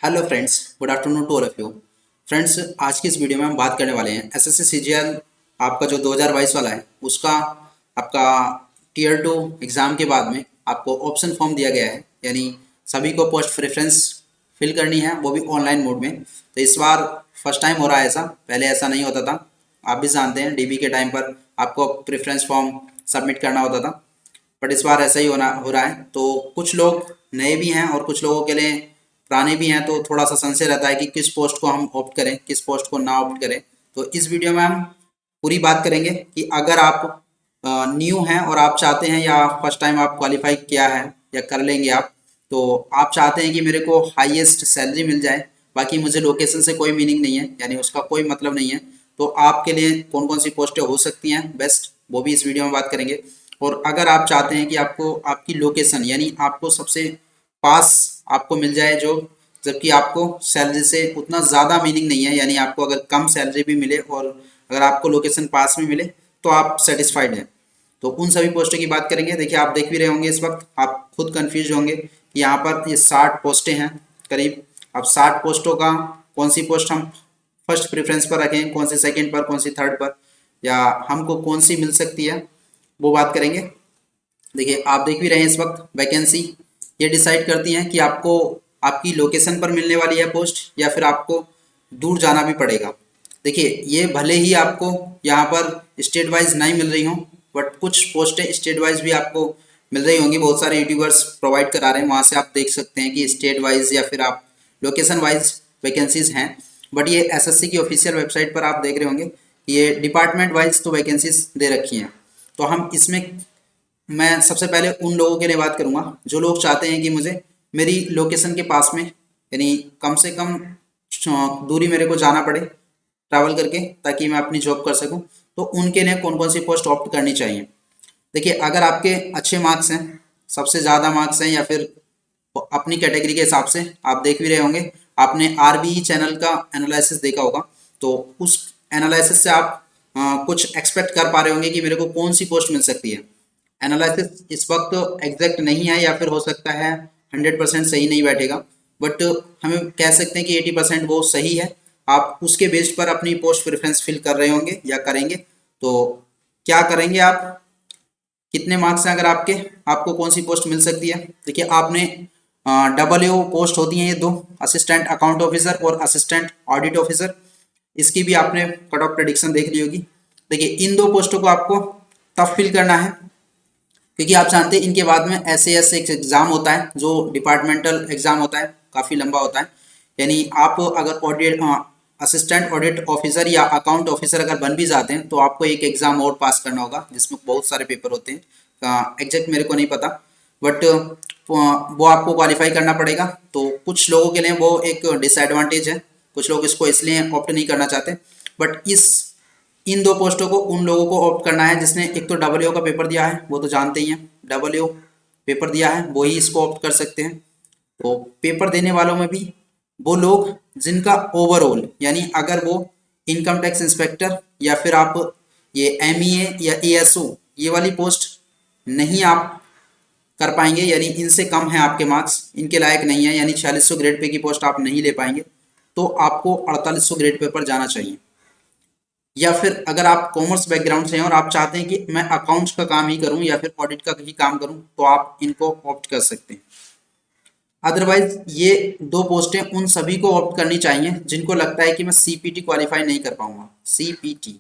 Hello friends, good afternoon to all of you. Friends, आज की इस वीडियो में हम बात करने वाले हैं एसएससी सीजीएल आपका जो 2022 वाला है उसका आपका टीयर 2 एग्ज़ाम के बाद में आपको ऑप्शन फॉर्म दिया गया है, यानी सभी को पोस्ट प्रेफरेंस फिल करनी है, वो भी ऑनलाइन मोड में। तो इस बार फर्स्ट टाइम हो रहा है ऐसा, पहले ऐसा नहीं होता था। आप भी जानते हैं डीबी के टाइम पर आपको प्रेफरेंस फॉर्म सबमिट करना होता था, बट इस बार ऐसा ही हो रहा है। तो कुछ लोग नए भी हैं और कुछ लोगों के लिए पुराने भी हैं, तो थोड़ा सा संशय रहता है कि किस पोस्ट को हम ऑप्ट करें, किस पोस्ट को ना ऑप्ट करें। तो इस वीडियो में हम पूरी बात करेंगे कि अगर आप न्यू हैं और आप चाहते हैं, या फर्स्ट टाइम आप क्वालिफाई किया है या कर लेंगे आप, तो आप चाहते हैं कि मेरे को हाईएस्ट सैलरी मिल जाए, बाकी मुझे लोकेशन से कोई मीनिंग नहीं है, यानी उसका कोई मतलब नहीं है, तो आपके लिए कौन कौन सी पोस्टें हो सकती हैं बेस्ट, वो भी इस वीडियो में बात करेंगे। और अगर आप चाहते हैं कि आपको आपकी लोकेशन, यानी आपको सबसे पास आपको मिल जाए जो, जबकि आपको सैलरी से उतना ज़्यादा मीनिंग नहीं है, यानी आपको अगर कम सैलरी भी मिले और अगर आपको लोकेशन पास में मिले तो आप सेटिस्फाइड हैं, तो उन सभी पोस्टों की बात करेंगे। देखिए, आप देख भी रहे होंगे, इस वक्त आप खुद कंफ्यूज होंगे कि यहाँ पर ये 60 पोस्टें हैं करीब। अब 60 पोस्टों का कौन सी पोस्ट हम फर्स्ट प्रेफरेंस पर रखें, कौन सी सेकंड पर, कौन सी थर्ड पर, या हमको कौन सी मिल सकती है, वो बात करेंगे। देखिए, आप देख भी रहे हैं, इस वक्त वैकेंसी ये डिसाइड करती हैं कि आपको आपकी लोकेशन पर मिलने वाली है पोस्ट, या फिर आपको दूर जाना भी पड़ेगा। देखिए, ये भले ही आपको यहाँ पर स्टेट वाइज नहीं मिल रही हों, बट कुछ पोस्टें स्टेट वाइज भी आपको मिल रही होंगी। बहुत सारे यूट्यूबर्स प्रोवाइड करा रहे हैं, वहाँ से आप देख सकते हैं कि स्टेट वाइज या फिर आप लोकेशन वाइज वैकेंसीज हैं। बट ये एसएससी की ऑफिशियल वेबसाइट पर आप देख रहे होंगे, ये डिपार्टमेंट वाइज तो वैकेंसीज दे रखी हैं। तो हम इसमें, मैं सबसे पहले उन लोगों के लिए बात करूंगा जो लोग चाहते हैं कि मुझे मेरी लोकेशन के पास में, यानी कम से कम दूरी मेरे को जाना पड़े ट्रैवल करके, ताकि मैं अपनी जॉब कर सकूं। तो उनके लिए कौन कौन सी पोस्ट ऑप्ट करनी चाहिए। देखिए, अगर आपके अच्छे मार्क्स हैं, सबसे ज़्यादा मार्क्स हैं, या फिर अपनी कैटेगरी के हिसाब से, आप देख भी रहे होंगे, आपने आरबीई चैनल का एनालिसिस देखा होगा, तो उस एनालिसिस से आप कुछ एक्सपेक्ट कर पा रहे होंगे कि मेरे को कौन सी पोस्ट मिल सकती है। एनालिसिस इस वक्त एग्जैक्ट नहीं है, या फिर हो सकता है 100% सही नहीं बैठेगा, बट हमें कह सकते हैं कि 80% वो सही है। आप उसके बेस्ड पर अपनी पोस्ट प्रेफरेंस फिल कर रहे होंगे या करेंगे। तो क्या करेंगे आप, कितने मार्क्स हैं अगर आपके, आपको कौन सी पोस्ट मिल सकती है। देखिए, आपने डबल पोस्ट होती हैं ये दो, असिस्टेंट अकाउंट ऑफिसर और असिस्टेंट ऑडिट ऑफिसर, इसकी भी आपने कट ऑफ प्रेडिक्शन देख ली होगी। देखिए, इन दो पोस्टों को आपको तब फिल करना है, क्योंकि आप जानते हैं इनके बाद में SAS एक एग्ज़ाम होता है, जो डिपार्टमेंटल एग्ज़ाम होता है, काफ़ी लंबा होता है। यानी आप अगर ऑडिट असिस्टेंट ऑडिट ऑफिसर या अकाउंट ऑफिसर अगर बन भी जाते हैं, तो आपको एक एग्ज़ाम और पास करना होगा, जिसमें बहुत सारे पेपर होते हैं। एग्जैक्ट मेरे को नहीं पता, बट वो आपको क्वालिफाई करना पड़ेगा। तो कुछ लोगों के लिए वो एक डिसएडवांटेज है, कुछ लोग इसको इसलिए ऑप्ट नहीं करना चाहते। बट इन दो पोस्टों को उन लोगों को ऑप्ट करना है जिसने एक तो डब्ल्यू का पेपर दिया है, वो तो जानते ही हैं, डब्ल्यू पेपर दिया है वो ही इसको ऑप्ट कर सकते हैं। तो पेपर देने वालों में भी वो लोग जिनका ओवरऑल, यानी अगर वो इनकम टैक्स इंस्पेक्टर या फिर आप ये MEA या ASO ये वाली पोस्ट नहीं आप कर पाएंगे, यानी इनसे कम है आपके मार्क्स, इनके लायक नहीं है, यानी 4600 ग्रेड पे की पोस्ट आप नहीं ले पाएंगे, तो आपको 4800 ग्रेड पे पर जाना चाहिए। या फिर अगर आप कॉमर्स बैकग्राउंड से हैं और आप चाहते हैं कि मैं अकाउंट्स का काम ही करूं या फिर ऑडिट का ही काम करूं, तो आप इनको ऑप्ट कर सकते हैं। अदरवाइज ये दो पोस्टें उन सभी को ऑप्ट करनी चाहिए जिनको लगता है कि मैं CPT क्वालिफाई नहीं कर पाऊंगा। CPT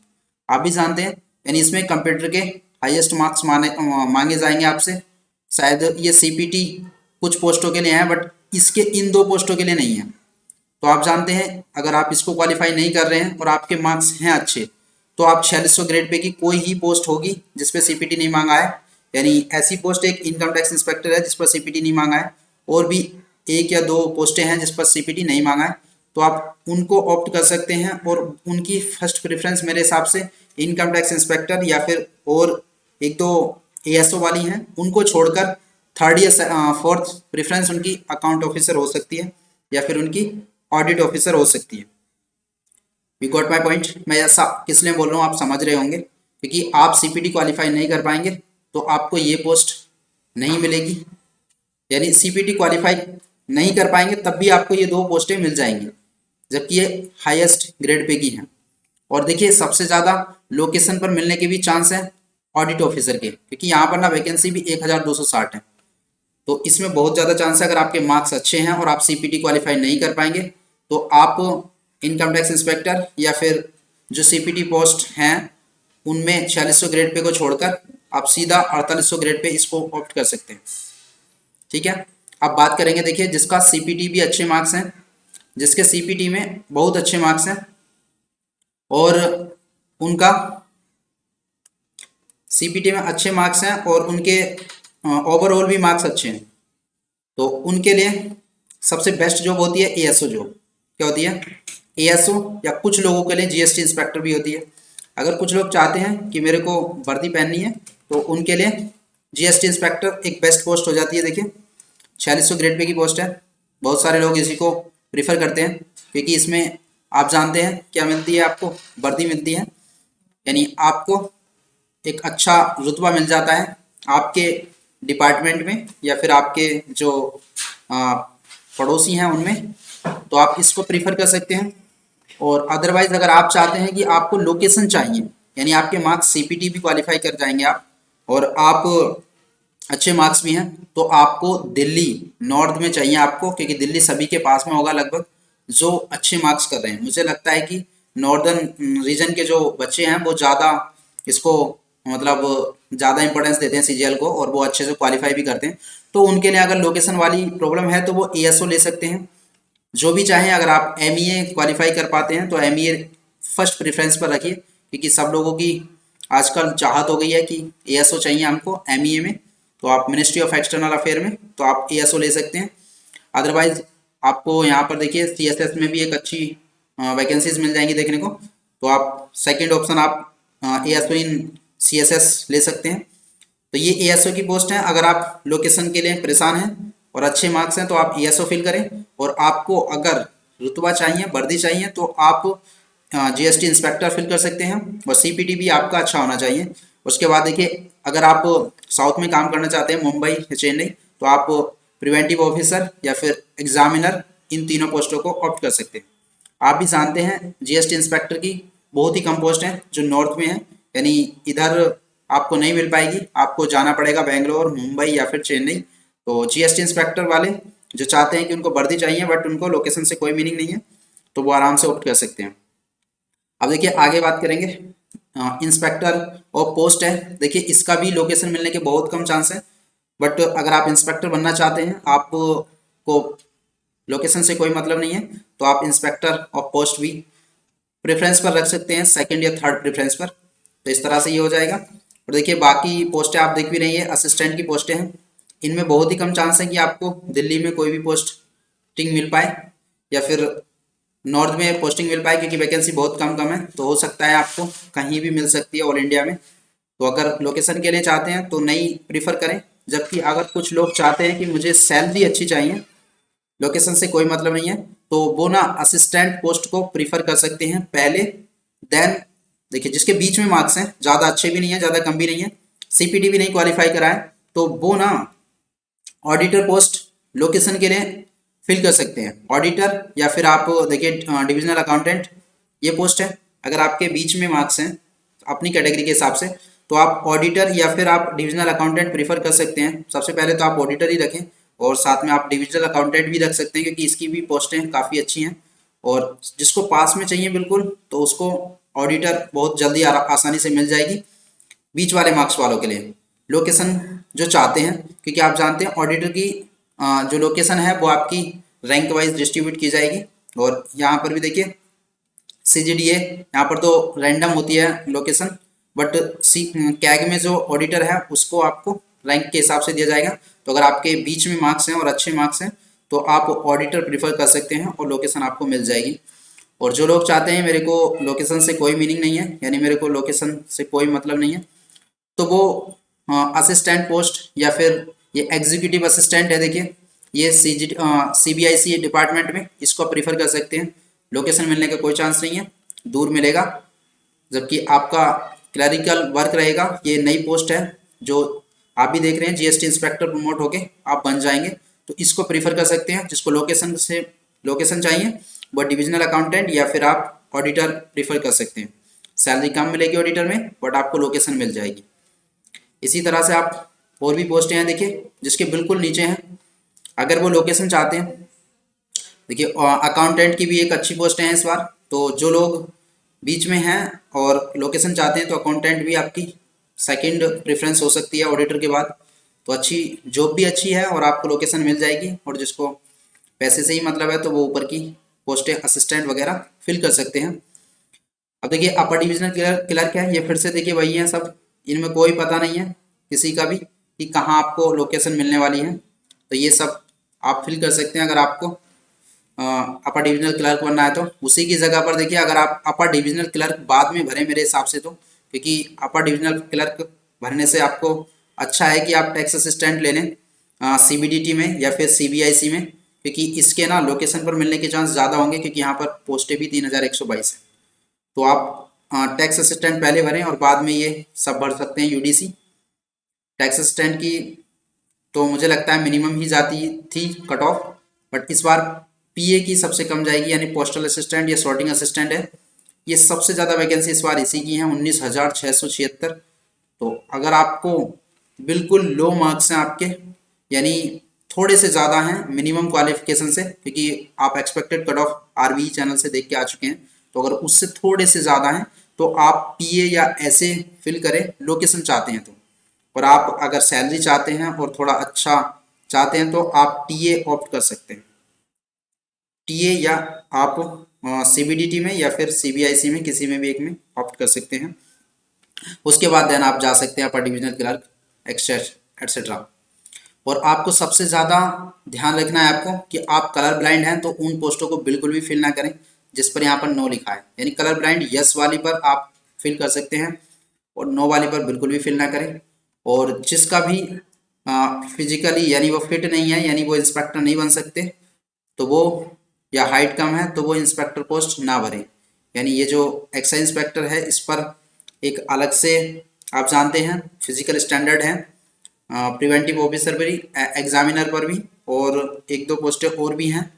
आप भी जानते हैं, यानी इसमें कंप्यूटर के हाईएस्ट मार्क्स मांगे जाएंगे आपसे। शायद ये CPT कुछ पोस्टों के लिए है, बट इसके इन दो पोस्टों के लिए नहीं है। तो आप जानते हैं, अगर आप इसको क्वालिफाई नहीं कर रहे हैं और आपके मार्क्स हैं अच्छे, तो आप 4600 ग्रेड पे की कोई ही पोस्ट होगी जिसपे CPT नहीं मांगा है। यानी ऐसी पोस्ट एक इनकम टैक्स इंस्पेक्टर है जिस पर CPT नहीं मांगा है, और भी एक या दो पोस्टें हैं जिस पर CPT नहीं मांगा है, तो आप उनको ऑप्ट कर सकते हैं। और उनकी फर्स्ट प्रेफरेंस मेरे हिसाब से इनकम टैक्स इंस्पेक्टर या फिर और एक दो ASO वाली हैं, उनको छोड़कर थर्ड या फोर्थ प्रेफरेंस उनकी अकाउंट ऑफिसर हो सकती है या फिर उनकी ऑडिट ऑफिसर हो सकती है। You got my point. मैं ऐसा किस लिए बोल रहा हूँ आप समझ रहे होंगे, क्योंकि आप CPT क्वालिफाई नहीं कर पाएंगे तो आपको ये पोस्ट नहीं मिलेगी। यानी CPT क्वालिफाई नहीं कर पाएंगे तब भी आपको ये 2 पोस्टें मिल जाएंगी, जबकि ये हाईएस्ट ग्रेड पे की हैं। और देखिए सबसे ज़्यादा लोकेशन पर मिलने के भी चांस है ऑडिट ऑफिसर के, क्योंकि यहाँ पर ना वैकेंसी भी 1260 है। तो इसमें बहुत ज़्यादा चांस है, अगर आपके मार्क्स अच्छे हैं और आप सीपीटी क्वालिफाई नहीं कर पाएंगे तो आप इनकम टैक्स इंस्पेक्टर या फिर जो सीपीटी पोस्ट हैं उनमें 4600 ग्रेड पे को छोड़कर आप सीधा 4800 ग्रेड पे इसको ऑप्ट कर सकते हैं। ठीक है, अब बात करेंगे देखिए जिसका सीपीटी भी अच्छे मार्क्स हैं, जिसके सीपीटी में बहुत अच्छे मार्क्स हैं और उनका सीपीटी में अच्छे मार्क्स हैं और उनके ओवरऑल भी मार्क्स अच्छे हैं, तो उनके लिए सबसे बेस्ट जॉब होती है एएसओ जॉब। क्या होती है? एएसओ, या कुछ लोगों के लिए जीएसटी इंस्पेक्टर भी होती है। अगर कुछ लोग चाहते हैं कि मेरे को वर्दी पहननी है तो उनके लिए जीएसटी इंस्पेक्टर एक बेस्ट पोस्ट हो जाती है। देखिए 4600 ग्रेड पे की पोस्ट है, बहुत सारे लोग इसी को प्रीफर करते हैं क्योंकि इसमें आप जानते हैं क्या मिलती है, आपको वर्दी मिलती है, यानी आपको एक अच्छा रुतबा मिल जाता है आपके डिपार्टमेंट में या फिर आपके जो पड़ोसी हैं उनमें, तो आप इसको प्रीफर कर सकते हैं। और अदरवाइज अगर आप चाहते हैं कि आपको लोकेशन चाहिए, यानी आपके मार्क्स सीपीटी भी क्वालिफाई कर जाएंगे आप और आप अच्छे मार्क्स भी हैं, तो आपको दिल्ली नॉर्थ में चाहिए आपको, क्योंकि दिल्ली सभी के पास में होगा लगभग जो अच्छे मार्क्स कर रहे हैं। मुझे लगता है कि नॉर्दर्न रीजन के जो बच्चे हैं वो ज़्यादा इसको मतलब ज़्यादा इंपॉर्टेंस देते हैं सीजीएल को और वो अच्छे से क्वालिफाई भी करते हैं। तो उनके लिए अगर लोकेशन वाली प्रॉब्लम है तो वो एएसओ ले सकते हैं। जो भी चाहें, अगर आप एमईए क्वालिफाई कर पाते हैं तो एमईए फर्स्ट प्रेफरेंस पर रखिए, क्योंकि सब लोगों की आजकल चाहत हो गई है कि एएसओ चाहिए हमको एमईए में, तो आप मिनिस्ट्री ऑफ एक्सटर्नल अफेयर में तो आप एएसओ ले सकते हैं। अदरवाइज आपको यहाँ पर देखिए सीएसएस में भी एक अच्छी वैकेंसीज मिल जाएंगी देखने को, तो आप सेकंड ऑप्शन आप एएसओ इन सीएसएस ले सकते हैं। तो ये एएसओ की पोस्ट है। अगर आप लोकेशन के लिए परेशान हैं और अच्छे मार्क्स हैं तो आप एएसओ फिल करें, और आपको अगर रुतबा चाहिए, वर्दी चाहिए, तो आप जीएसटी इंस्पेक्टर फिल कर सकते हैं और सीपीटी भी आपका अच्छा होना चाहिए। उसके बाद देखिए अगर आप साउथ में काम करना चाहते हैं, मुंबई या चेन्नई, तो आप प्रिवेंटिव ऑफिसर या फिर एग्जामिनर, इन तीनों पोस्टों को ऑप्ट कर सकते हैं। आप भी जानते हैं जीएसटी इंस्पेक्टर की बहुत ही कम पोस्ट हैं जो नॉर्थ में है, यानी इधर आपको नहीं मिल पाएगी, आपको जाना पड़ेगा बेंगलोर, मुंबई या फिर चेन्नई। तो जीएसटी इंस्पेक्टर वाले जो चाहते हैं कि उनको वर्दी चाहिए बट उनको लोकेशन से कोई मीनिंग नहीं है, तो वो आराम से ऑप्ट कर सकते हैं। अब देखिए आगे बात करेंगे इंस्पेक्टर और पोस्ट है। देखिए इसका भी लोकेशन मिलने के बहुत कम चांस है, बट अगर आप इंस्पेक्टर बनना चाहते हैं, आपको लोकेशन से कोई मतलब नहीं है, तो आप इंस्पेक्टर और पोस्ट भी प्रेफरेंस पर रख सकते हैं, सेकंड या थर्ड प्रेफरेंस पर। तो इस तरह से ये हो जाएगा। और देखिए बाकी पोस्टें आप देख भी रही है, असिस्टेंट की पोस्टें हैं, इनमें बहुत ही कम चांस है कि आपको दिल्ली में कोई भी पोस्टिंग मिल पाए या फिर नॉर्थ में पोस्टिंग मिल पाए, क्योंकि वैकेंसी बहुत कम है। तो हो सकता है आपको कहीं भी मिल सकती है ऑल इंडिया में। तो अगर लोकेशन के लिए चाहते हैं तो नहीं प्रीफर करें। जबकि अगर कुछ लोग चाहते हैं कि मुझे सैलरी अच्छी चाहिए, लोकेशन से कोई मतलब नहीं है, तो वो ना असिस्टेंट पोस्ट को प्रीफर कर सकते हैं पहले। देन देखिए जिसके बीच में मार्क्स हैं, ज़्यादा अच्छे भी नहीं है ज़्यादा कम भी नहीं है, सीपीटी भी नहीं क्वालिफाई करा है, तो वो ना ऑडिटर पोस्ट लोकेशन के लिए फिल कर सकते हैं। ऑडिटर या फिर आप देखिए डिविजनल अकाउंटेंट, ये पोस्ट है। अगर आपके बीच में मार्क्स हैं अपनी कैटेगरी के हिसाब से, तो आप ऑडिटर या फिर आप डिविजनल अकाउंटेंट प्रीफर कर सकते हैं। सबसे पहले तो आप ऑडिटर ही रखें और साथ में आप डिविजनल अकाउंटेंट भी रख सकते हैं, क्योंकि इसकी भी पोस्टें काफ़ी अच्छी हैं। और जिसको पास में चाहिए बिल्कुल, तो उसको ऑडिटर बहुत जल्दी आसानी से मिल जाएगी। बीच वाले मार्क्स वालों के लिए लोकेशन जो चाहते हैं, क्योंकि आप जानते हैं ऑडिटर की जो लोकेशन है वो आपकी रैंक वाइज डिस्ट्रीब्यूट की जाएगी। और यहाँ पर भी देखिए सीजीडीए, यहाँ पर तो रैंडम होती है लोकेशन, बट कैग में जो ऑडिटर है उसको आपको रैंक के हिसाब से दिया जाएगा। तो अगर आपके बीच में मार्क्स हैं और अच्छे मार्क्स हैं तो आप ऑडिटर प्रीफर कर सकते हैं और लोकेशन आपको मिल जाएगी। और जो लोग चाहते हैं मेरे को लोकेशन से कोई मीनिंग नहीं है, यानी मेरे को लोकेशन से कोई मतलब नहीं है, तो वो असिस्टेंट पोस्ट या फिर ये एग्जीक्यूटिव असिस्टेंट है, देखिए ये सीबीआईसी डिपार्टमेंट में इसको प्रीफर कर सकते हैं। लोकेशन मिलने का कोई चांस नहीं है, दूर मिलेगा। जबकि आपका क्लरिकल वर्क रहेगा, ये नई पोस्ट है जो आप भी देख रहे हैं, जीएसटी इंस्पेक्टर प्रमोट होके आप बन जाएंगे। तो इसको प्रीफर कर सकते हैं। जिसको लोकेशन चाहिए वो डिविजनल अकाउंटेंट या फिर आप ऑडिटर प्रीफर कर सकते हैं। सैलरी कम मिलेगी ऑडिटर में, बट आपको लोकेशन मिल जाएगी। इसी तरह से आप और भी पोस्टें हैं देखिए जिसके बिल्कुल नीचे हैं, अगर वो लोकेशन चाहते हैं। देखिए अकाउंटेंट की भी एक अच्छी पोस्ट है इस बार, तो जो लोग बीच में हैं और लोकेशन चाहते हैं तो अकाउंटेंट भी आपकी सेकंड प्रेफरेंस हो सकती है ऑडिटर के बाद। तो अच्छी जॉब भी अच्छी है और आपको लोकेशन मिल जाएगी, और जिसको पैसे से ही मतलब है तो वो ऊपर की पोस्टें असिस्टेंट वगैरह फिल कर सकते हैं। अब देखिए अपर डिविजनल क्लर्क है, ये फिर से देखिए वही है सब, इनमें कोई पता नहीं है किसी का भी कि कहाँ आपको लोकेशन मिलने वाली है। तो ये सब आप फिल कर सकते हैं अगर आपको अपर डिविजनल क्लर्क बनना है तो। उसी की जगह पर देखिए अगर आप अपर डिविजनल क्लर्क बाद में भरें मेरे हिसाब से, तो क्योंकि अपर डिविजनल क्लर्क भरने से आपको अच्छा है कि आप टैक्स असिस्टेंट ले लें सीबीडीटी में या फिर सीबीआईसी में, क्योंकि इसके ना लोकेशन पर मिलने के चांस ज़्यादा होंगे, क्योंकि यहाँ पर पोस्टें भी 3122 है। तो आप टैक्स असिस्टेंट पहले भरें और बाद में ये सब भर सकते हैं यूडीसी। टैक्स असिस्टेंट की तो मुझे लगता है मिनिमम ही जाती थी कट ऑफ, बट इस बार पीए की सबसे कम जाएगी, यानी पोस्टल असिस्टेंट या सॉर्टिंग असिस्टेंट है, ये सबसे ज़्यादा वैकेंसी इस बार इसी की है 19,676। तो अगर आपको बिल्कुल लो मार्क्स हैं आपके, यानी थोड़े से ज़्यादा हैं मिनिमम क्वालिफिकेशन से, क्योंकि आप एक्सपेक्टेड कट ऑफ आरबीई चैनल से देख के आ चुके हैं, तो अगर उससे थोड़े से ज़्यादा हैं तो आप पीए या ऐसे फिल करें लोकेशन चाहते हैं तो। और आप अगर सैलरी चाहते हैं और थोड़ा अच्छा चाहते हैं तो आप टीए ऑप्ट कर सकते हैं। टीए या आप सीबीडीटी में या फिर सीबीआईसी में किसी में भी एक में ऑप्ट कर सकते हैं। उसके बाद देन आप जा सकते हैं अपर डिविजनल क्लर्क एक्सेट्रा। और आपको सबसे ज़्यादा ध्यान रखना है आपको कि आप कलर ब्लाइंड हैं तो उन पोस्टों को बिल्कुल भी फिल ना करें जिस पर यहाँ पर नो लिखा है, यानी कलर ब्लाइंड यस वाली पर आप फिल कर सकते हैं और नो वाली पर बिल्कुल भी फिल ना करें। और जिसका भी फिजिकली यानी वो फिट नहीं है, यानी वो इंस्पेक्टर नहीं बन सकते, तो वो या हाइट कम है तो वो इंस्पेक्टर पोस्ट ना भरें। यानी ये जो एक्साइज इंस्पेक्टर है इस पर एक अलग से आप जानते हैं फिजिकल स्टैंडर्ड है, प्रिवेंटिव ऑफिसर पर भी, एग्जामिनर पर भी, और एक दो पोस्टें और भी हैं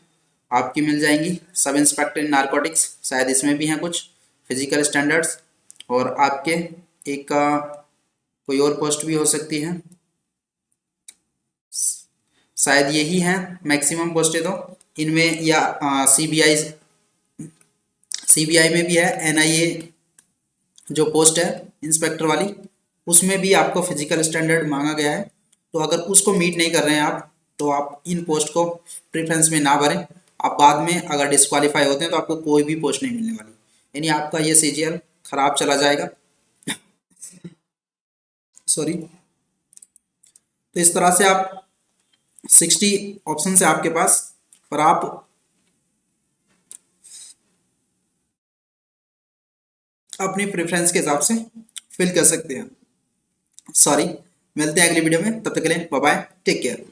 आपकी मिल जाएंगी। सब इंस्पेक्टर इन नारकोटिक्स शायद इसमें भी हैं कुछ फिजिकल स्टैंडर्ड्स, और आपके एक का कोई और पोस्ट भी हो सकती है, शायद यही है मैक्सिमम पोस्टें तो इनमें, या सीबीआई में भी है, एनआईए जो पोस्ट है इंस्पेक्टर वाली उसमें भी आपको फिजिकल स्टैंडर्ड मांगा गया है। तो अगर उसको मीट नहीं कर रहे हैं आप तो आप इन पोस्ट को प्रेफरेंस में ना भरें। आप बाद में अगर डिस्क्वालीफाई होते हैं तो आपको कोई भी पोस्ट नहीं मिलने वाली, यानी आपका ये सीजीएल खराब चला जाएगा। सॉरी। तो इस तरह से आप 60 ऑप्शन है आपके पास और आप अपनी प्रेफरेंस के हिसाब से फिल कर सकते हैं। सॉरी, मिलते हैं अगली वीडियो में, तब तक के लिए बाय बाय, टेक केयर।